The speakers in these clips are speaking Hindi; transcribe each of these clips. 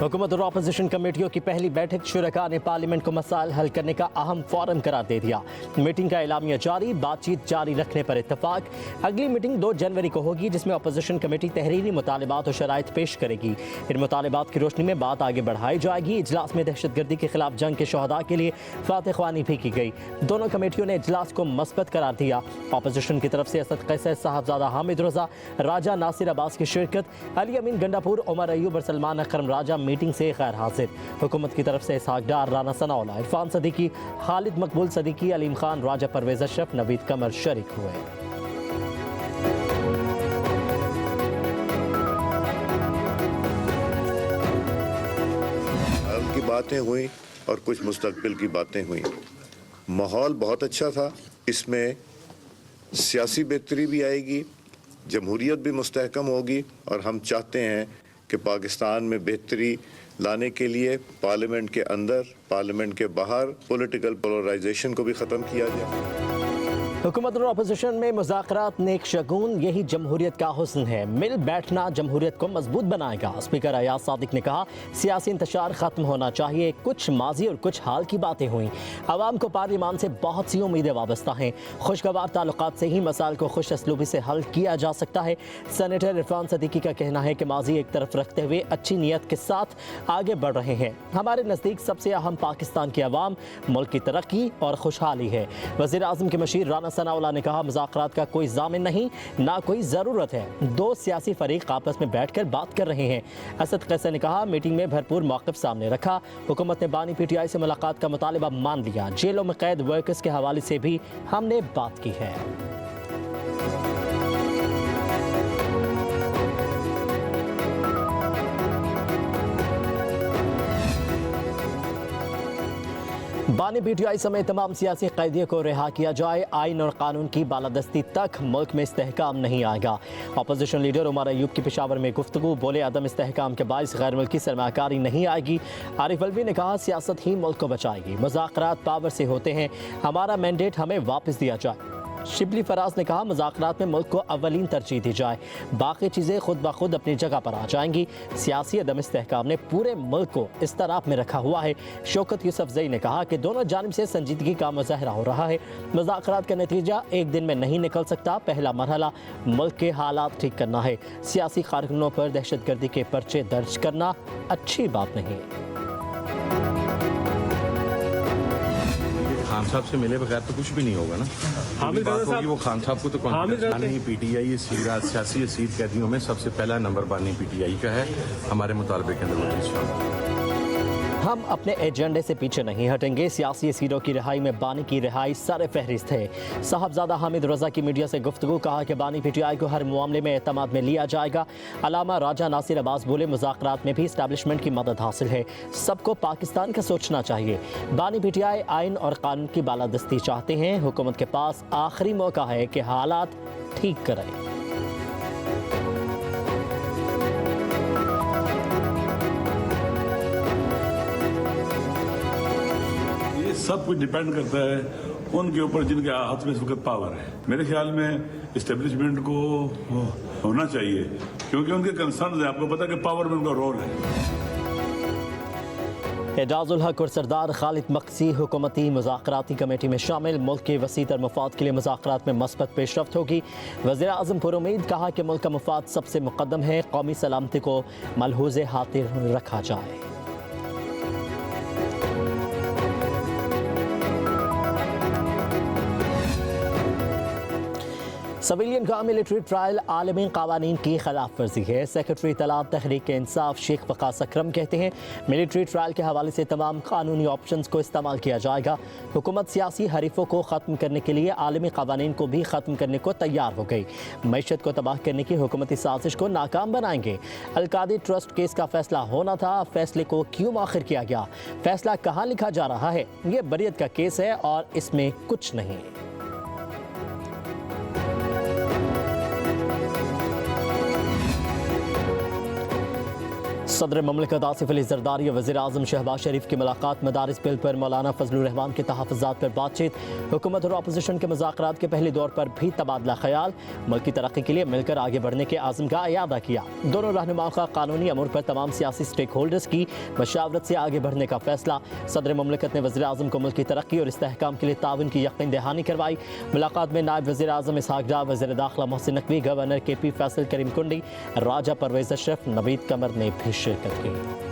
हुकूमत और अपोजिशन कमेटियों की पहली बैठक शुरका ने पार्लियामेंट को मसाइल हल करने का अहम फोरम करार दे दिया। मीटिंग का एलामिया जारी, बातचीत जारी रखने पर इत्तफाक। अगली मीटिंग 2 जनवरी को होगी, जिसमें अपोजिशन कमेटी तहरीरी मुतालिबात और शराइत पेश करेगी। इन मुतालिबात की रोशनी में बात आगे बढ़ाई जाएगी। इजलास में दहशतगर्दी के खिलाफ जंग के शहदा के लिए फातह ख्वानी भी की गई। दोनों कमेटियों ने इजलास को मस्बत करार दिया। अपोजिशन की तरफ से असद कैसर, साहबजादा हामिद रजा, राजा नासिर अब्बास की शिरकत, अली अमीन गंडापुर, उमर अयूब और सलमान अकरम राजा मीटिंग से गैर हाजिर। हुकूमत की तरफ से इसहाक डार, राना सनाउल्लाह, इरफान सदीकी, खालिद मकबूल सदीकी, अलीम खान, राजा परवेज अशरफ, नवीद कमर शरीक हुए। हाल की बातें हुई और कुछ मुस्तकबिल की बातें हुई। माहौल बहुत अच्छा था, इसमें सियासी बेहतरी भी आएगी, जमहूरियत भी मुस्तहकम होगी और हम चाहते हैं कि पाकिस्तान में बेहतरी लाने के लिए पार्लियामेंट के अंदर, पार्लियामेंट के बाहर पॉलिटिकल पोलराइजेशन को भी ख़त्म किया जाए। हुकूमत और अपोजिशन में मुज़ाकरात नेक शगुन, यही जमहूरियत का हुस्न है। मिल बैठना जमहूरियत को मजबूत बनाएगा। स्पीकर अयाज सादिक ने कहा, सियासी इंतशार ख़त्म होना चाहिए। कुछ माजी और कुछ हाल की बातें हुई। अवाम को पार्लियामान से बहुत सी उम्मीदें वाबस्ता हैं। खुशगवार ताल्लुकात से ही मसाइल को खुश असलूबी से हल किया जा सकता है। सेनेटर इरफान सदीकी का कहना है कि माजी एक तरफ रखते हुए अच्छी नीयत के साथ आगे बढ़ रहे हैं। हमारे नज़दीक सबसे अहम पाकिस्तान की अवाम, मुल्क की तरक्की और खुशहाली है। वज़ीर आज़म के मशीर राना सनाउल्लाह ने कहा, मुज़ाकरात का कोई ज़ामिन नहीं, ना कोई ज़रूरत है। 2 सियासी फरीक आपस में बैठकर बात कर रहे हैं। असद कैसर ने कहा, मीटिंग में भरपूर मौक़िफ़ सामने रखा। हुकूमत ने बानी PTI से मुलाकात का मुतालिबा मान लिया। जेलों में कैद वर्कर्स के हवाले से भी हमने बात की है। बानी PTI समेत तमाम सियासी कैदियों को रिहा किया जाए। आइन और कानून की बालादस्ती तक मुल्क में इस्तेहकाम नहीं आएगा। अपोजिशन लीडर उमर अयूब की पेशावर में गुफ्तगू, बोले अदम इस्तेहकाम के बाइस गैर मुल्की सरमाकारी नहीं आएगी। आरिफ अलवी ने कहा, सियासत ही मुल्क को बचाएगी। मुज़ाकरात पावर से होते हैं, हमारा मैंडेट हमें वापस दिया जाए। शिबली फराज ने कहा, मुज़ाकरात में मुल्क को अव्वलीन तरजीह दी जाए, बाकी चीज़ें खुद ब खुद अपनी जगह पर आ जाएंगी। सियासी अदम इस्तेहकाम ने पूरे मुल्क को इस्तराब में रखा हुआ है। शौकत यूसुफजई ने कहा कि दोनों जानिब से संजीदगी का मुजाहरा हो रहा है। मुज़ाकरात का नतीजा एक दिन में नहीं निकल सकता। पहला मरहला मुल्क के हालात ठीक करना है। सियासी कारकुनों पर दहशतगर्दी के पर्चे दर्ज करना अच्छी बात नहीं। खान साहब से मिले बगैर तो कुछ भी नहीं होगा ना। हामिद बात होगी वो खान साहब को तो नहीं। PTI सियासी असीर कैदियों में सबसे पहला नंबर बानी PTI का है। हमारे मुतालबे के अंदर वो चीज़ शामिल है। हम अपने एजेंडे से पीछे नहीं हटेंगे। सियासी असीरों की रिहाई में बानी की रिहाई सर फहरिस्त है। साहबजादा हामिद रजा की मीडिया से गुफ्तगू, कहा कि बानी PTI को हर मामले में एतमाद में लिया जाएगा। अलामा राजा नासिर अब्बास बोले, मुज़ाकरात में भी इस्टेब्लिशमेंट की मदद हासिल है। सबको पाकिस्तान का सोचना चाहिए। बानी PTI आइन और कानून की बालादस्ती चाहते हैं। हुकूमत के पास आखिरी मौका है कि हालात ठीक करें। सब कुछ डिपेंड करता है उनके ऊपर जिनके हाथ में इस वक्त पावर है। मेरे ख्याल में इस्टेब्लिशमेंट को होना चाहिए, क्योंकि उनके कंसर्न है। आपको पता है कि पावर में उनका रोल है। एजाजुल हक और सरदार खालिद मक्सी हुकूमती मुज़ाकराती कमेटी में शामिल। मुल्क के वसीतर मफाद के लिए मुज़ाकरात में मस्बत पेशरफ्त होगी। वज़ीर आज़म पर उम्मीद, कहा कि मुल्क का मफाद सबसे मुक़द्दम है। कौमी सलामती को मलहूज़े खातिर रखा जाए। सिविलियन का मिलिट्री ट्रायल आलमी कावानीन की खिलाफ वर्जी है। सेक्रेटरी तलाब तहरीक इंसाफ शेख वकास अकरम कहते हैं, मिलिट्री ट्रायल के हवाले से तमाम कानूनी ऑप्शंस को इस्तेमाल किया जाएगा। हुकूमत सियासी हरीफों को ख़त्म करने के लिए आलमी कावानीन को भी ख़त्म करने को तैयार हो गई। मईशत को तबाह करने की हुकूमती साजिश को नाकाम बनाएंगे। अलकादी ट्रस्ट केस का फैसला होना था, फैसले को क्यों आखिर किया गया? फैसला कहाँ लिखा जा रहा है? ये बरियत का केस है और इसमें कुछ नहीं। सदर ममलिकत आसिफ अली जरदारी और वज़ीर आज़म शहबाज शरीफ की मुलाकात। मदारिस बिल पर मौलाना फजलुर रहमान के तहफ़्फ़ुज़ात पर बातचीत। हुकूमत और अपोजिशन के मुज़ाकरात के पहले दौर पर भी तबादला ख्याल। मुल्क की तरक्की के लिए मिलकर आगे बढ़ने के आज़म का इयादा किया। दोनों रहनुमाओं का कानूनी अमूर पर तमाम सियासी स्टेक होल्डर्स की मशावरत से आगे बढ़ने का फैसला। सदर ममलिकत ने वज़ीर आज़म को मुल्क की तरक्की और इस्तेहकाम के लिए ताउन की यकीन दहानी करवाई। मुलाकात में नायब वज़ीर आज़म इसहाक डार, वज़ीर दाखिला मोहसिन नकवी, गवर्नर KP फैसल करीम कुंडी, राजा परवेज़ अशरफ, नवीद कमर ने भी शिरकत की।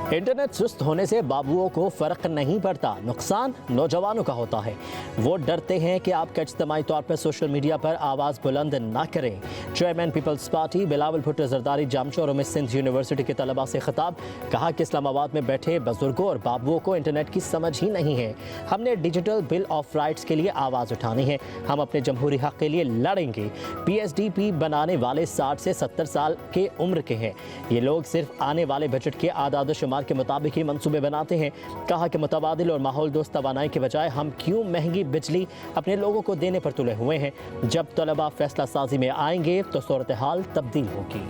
इंटरनेट सुस्त होने से बाबुओं को फ़र्क नहीं पड़ता, नुकसान नौजवानों का होता है। वो डरते हैं कि आपका इज्तिमाई तौर पर सोशल मीडिया पर आवाज़ बुलंद ना करें। Chairman Peoples Party Bilawal Bhutto Zardari Jamshoro में सिंध यूनिवर्सिटी के तलबा से खिताब। कहा कि इस्लामाबाद में बैठे बुजुर्गों और बाबुओं को इंटरनेट की समझ ही नहीं है। हमने डिजिटल बिल ऑफ राइट्स के लिए आवाज़ उठानी है। हम अपने जमहूरी हक़ के लिए लड़ेंगे। PSDP बनाने वाले 60 से 70 साल के उम्र के हैं। ये लोग सिर्फ आने वाले बजट के आदाद शुमार के मुताबिक ही मंसूबे बनाते हैं। कहा कि मुतबादिल और माहौल दोस्त तवानाई के बजाय हम क्यों महंगी बिजली अपने लोगों को देने पर तुले हुए हैं। जब तलबा फैसला साजी में आएंगे तो सूरत हाल तब्दील होगी।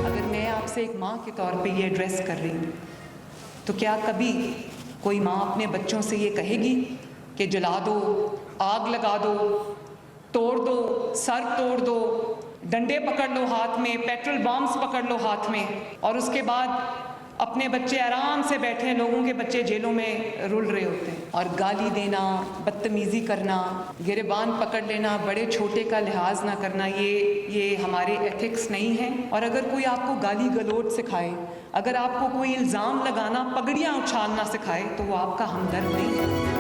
अगर मैं आपसे एक माँ के तौर पे ये एड्रेस कर रही हूँ तो क्या कभी कोई माँ अपने बच्चों से ये कहेगी कि जला दो, आग लगा दो, तोड़ दो, सर तोड़ दो, डंडे पकड़ लो हाथ में, पेट्रोल बॉम्ब्स पकड़ लो हाथ में, और उसके बाद अपने बच्चे आराम से बैठे, लोगों के बच्चे जेलों में रुल रहे होते हैं, और गाली देना, बदतमीज़ी करना, गिरबान पकड़ लेना, बड़े छोटे का लिहाज ना करना, ये हमारे एथिक्स नहीं है। और अगर कोई आपको गाली गलौज सिखाए, अगर आपको कोई इल्ज़ाम लगाना, पगड़ियाँ उछालना सिखाए, तो वो आपका हमदर्द नहीं है।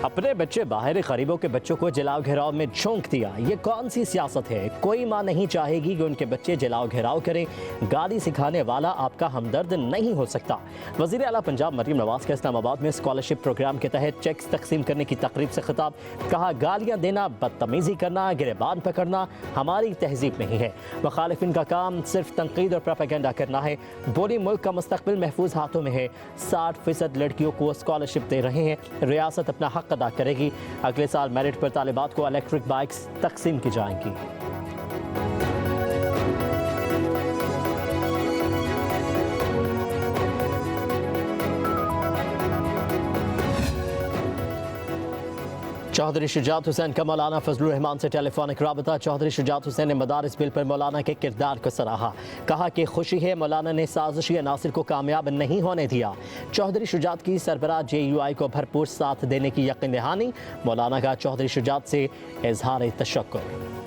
अपने बच्चे बाहर गरीबों के बच्चों को जलाओ घेराव में झोंक दिया। ये कौन सी सियासत है? कोई माँ नहीं चाहेगी कि उनके बच्चे जलाओ घेराव करें। गाली सिखाने वाला आपका हमदर्द नहीं हो सकता। वज़ीर आला पंजाब मरीम नवाज का इस्लामाबाद में स्कॉलरशिप प्रोग्राम के तहत चेक्स तकसीम करने की तकरीब से खिताब। कहा, गालियाँ देना, बदतमीज़ी करना, गिरबान पकड़ना हमारी तहजीब नहीं है। मुखालिफिन का काम सिर्फ तनकीद और प्रोपेगेंडा करना है। बोली, मुल्क का मुस्तकबिल महफूज हाथों में है। 60% लड़कियों को स्कॉलरशिप दे रहे हैं। रियासत अपना हक अदा करेगी। अगले साल मेरिट पर तालिबात को इलेक्ट्रिक बाइक्स तकसीम की जाएंगी। चौधरी शुजात हुसैन का मौलाना फजलुर रहमान से टेलीफोनिक राबता। चौधरी शुजात हुसैन ने मदारिस बिल पर मौलाना के किरदार को सराहा। कहा कि खुशी है मौलाना ने साजिशी अनासिर को कामयाब नहीं होने दिया। चौधरी शुजात की सरबराह JUI को भरपूर साथ देने की यकीन दहानी। मौलाना का चौधरी शुजात से इजहार तशक्कुर।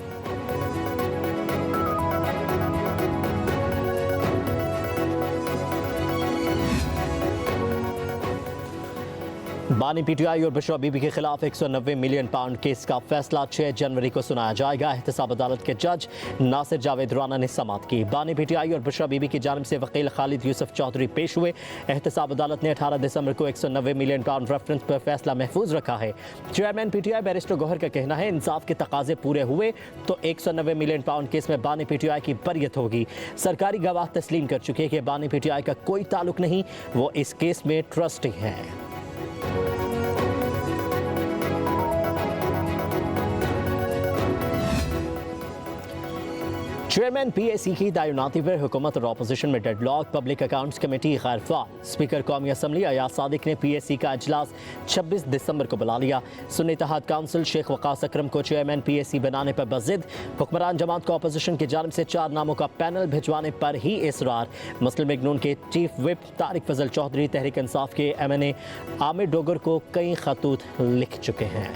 बानी PTI और बुशरा बीबी के खिलाफ 190 मिलियन पाउंड केस का फैसला 6 जनवरी को सुनाया जाएगा। एहतसाब अदालत के जज नासिर जावेद राना ने समाअत की। बानी PTI और बुशरा बीबी की जानिब से वकील खालिद यूसुफ चौधरी पेश हुए। एहतसाब अदालत ने 18 दिसंबर को 190 मिलियन पाउंड रेफरेंस पर फैसला महफूज रखा है। चेयरमैन PTI बैरिस्टर गौहर का कहना है, इंसाफ के तकाजे पूरे हुए तो 190 मिलियन पाउंड केस में बानी PTI की बरियत होगी। सरकारी गवाह तस्लीम कर चुके कि बानी PTI का कोई ताल्लुक नहीं, वो इस केस में ट्रस्टी हैं। चेयरमैन PAC की तैनाती पर हुकूमत और अपोजिशन में डेडलॉक। पब्लिक अकाउंट्स कमेटी गैर फाल। स्पीकर कौमी असम्बली अयाज सादिक ने PAC का इजलास 26 दिसंबर को बुला लिया। सुन्नी इत्तेहाद काउंसिल शेख वकास अकरम को चेयरमैन PAC बनाने पर बज़िद। हुक्मरान जमात को अपोजिशन की जानिब से 4 नामों का पैनल भिजवाने पर ही इसरार। मुस्लिम लीग नून के चीफ विप तारिक फजल चौधरी तहरीक इंसाफ के MNA आमिर डोगर को कई खतूत लिख चुके हैं।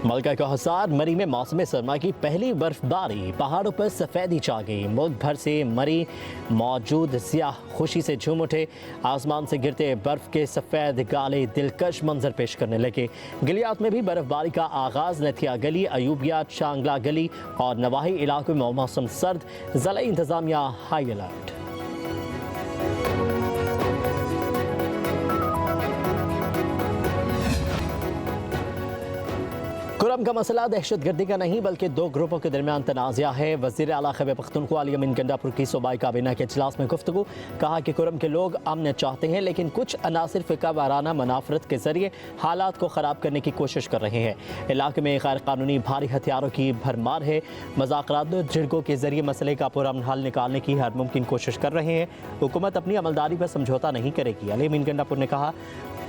मलका का हिसार मरी में मौसम सरमा की पहली बर्फबारी। पहाड़ों पर सफ़ेदी छा गई। मुल्क भर से मरी मौजूद सियाह खुशी से झूम उठे। आसमान से गिरते बर्फ के सफ़ेद गाले दिलकश मंजर पेश करने लगे। गलियात में भी बर्फबारी का आगाज़। नथिया गली, अयूबिया, चांगला गली और नवाही इलाकों में मौसम सर्द। ज़िला इंतज़ामिया हाई अलर्ट। कुरम का मसला दहशतगर्दी का नहीं बल्कि दो ग्रुपों के दरमियान तनाज़ा है। वज़ीर आला खैबर पख्तूनख्वा अली अमीन गंडापुर की सूबाई काबीना के इजलास में गुफ्तगू, कहा कि कुरम के लोग अमन चाहते हैं लेकिन कुछ अनासिर फ़िका वाराना मुनाफरत के ज़रिए हालात को ख़राब करने की कोशिश कर रहे हैं। इलाके में गैर कानूनी भारी हथियारों की भरमार है। मुज़ाकरात और झिड़कों के ज़रिए मसले का पुरअमन हल निकालने की हर मुमकिन कोशिश कर रहे हैं। हुकूमत अपनी अमलदारी पर समझौता नहीं करेगी। अली अमीन गंडापुर ने कहा,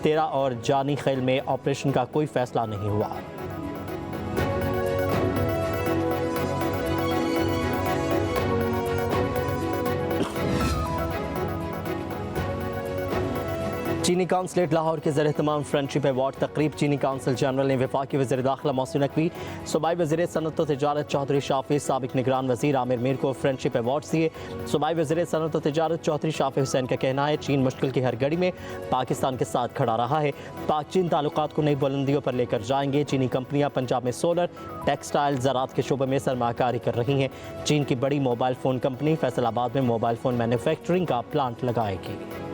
तेरा और जानी खेल में ऑपरेशन का कोई फैसला नहीं हुआ। चीनी काउंसलेट लाहौर के ज़रिए तमाम फ्रेंडशिप अवार्ड तकरीब। चीनी काउंसिल जनरल ने वफाकी वज़ीर दाखिला मोहसिन नकवी, सूबाई वज़ीर सनअत व तिजारत चौधरी शाफी, साबिक निगरान वज़ीर आमिर मीर को फ्रेंडशिप अवार्ड दिए। सूबाई वज़ीर सनअत व तिजारत चौधरी शाफी हुसैन का कहना है, चीन मुश्किल की हर घड़ी में पाकिस्तान के साथ खड़ा रहा है। पाक चीन ताल्लुकात को नई बुलंदियों पर लेकर जाएंगे। चीनी कंपनियां पंजाब में सोलर, टेक्सटाइल, ज़राअत के शोबे में सरमाकारी कर रही हैं। चीन की बड़ी मोबाइल फ़ोन कंपनी फैसलाबाद में मोबाइल फ़ोन मैन्युफैक्चरिंग का प्लांट लगाएगी।